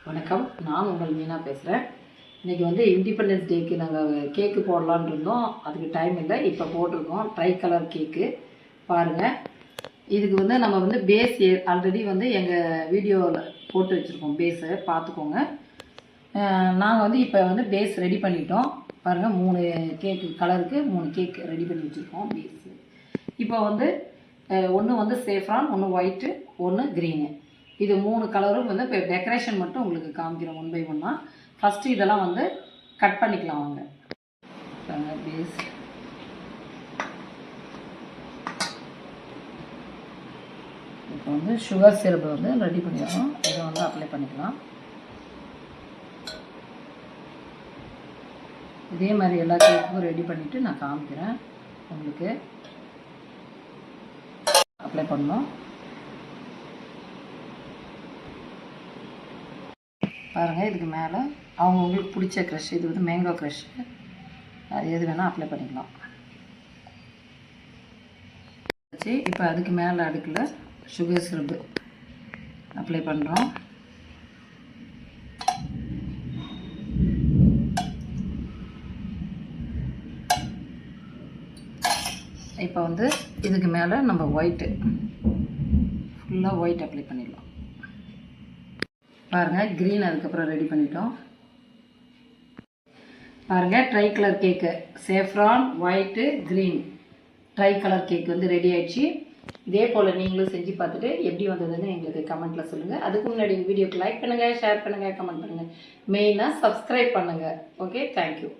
வணக்கம், நான் உங்கள் மீனா பேசுகிறேன். இன்றைக்கி வந்து இண்டிபெண்டன்ஸ் டேக்கு நாங்கள் கேக்கு போடலான்னு இருந்தோம். அதுக்கு டைம் இல்லை, இப்போ போட்டிருக்கோம். ட்ரை கலர் கேக்கு பாருங்கள். இதுக்கு வந்து நம்ம வந்து பேஸ் ஆல்ரெடி வந்து எங்கள் வீடியோவில் போட்டு வச்சுருக்கோம். பேஸை பார்த்துக்கோங்க. நாங்கள் வந்து இப்போ வந்து பேஸ் ரெடி பண்ணிட்டோம். பாருங்கள், 3 கேக்கு கலருக்கு 3 கேக் ரெடி பண்ணி வச்சுருக்கோம் பேஸு. இப்போ வந்து ஒன்று வந்து சேஃப்ரான், ஒன்று ஒயிட்டு, ஒன்று க்ரீனு. இது 3 கலரும் வந்து இப்போ டெக்கரேஷன் மட்டும் உங்களுக்கு காமிக்கிறோம் ஒன் பை ஒன்னாக. ஃபஸ்ட்டு இதெல்லாம் வந்து கட் பண்ணிக்கலாம் வாங்க. பேஸ் இப்போ வந்து சுகர் சிரப்பை வந்து ரெடி பண்ணிடுறோம். இதை வந்து அப்ளை பண்ணிக்கலாம். இதே மாதிரி எல்லா கேக்குக்கும் ரெடி பண்ணிவிட்டு நான் காமிக்கிறேன் உங்களுக்கு. அப்ளை பண்ணோம். பாருங்கள், இதுக்கு மேலே அவங்களுக்கு பிடிச்ச க்ரஷ், இது வந்து மேங்கோ க்ரஷ், அது எது வேணால் அப்ளை பண்ணிக்கலாம். வச்சு இப்போ அதுக்கு மேலே அடுக்கில் சுகர் சிரப்பு அப்ளை பண்ணுறோம். இப்போ வந்து இதுக்கு மேலே நம்ம ஒயிட்டு ஃபுல்லாக ஒயிட் அப்ளை பண்ணிடலாம். பாருங்கள், க்ரீன் அதுக்கப்புறம் ரெடி பண்ணிட்டோம். பாருங்கள், tricolour cake saffron, white, green tricolour cake வந்து ரெடி ஆயிடுச்சு. இதே போல் நீங்களும் செஞ்சு பார்த்துட்டு எப்படி வந்ததுன்னு எங்களுக்கு கமெண்ட்டில் சொல்லுங்கள். அதுக்கு முன்னாடி வீடியோக்கு லைக் பண்ணுங்கள், ஷேர் பண்ணுங்கள், கமெண்ட் பண்ணுங்கள், மெயினாக சப்ஸ்கிரைப் பண்ணுங்கள். Okay, thank you.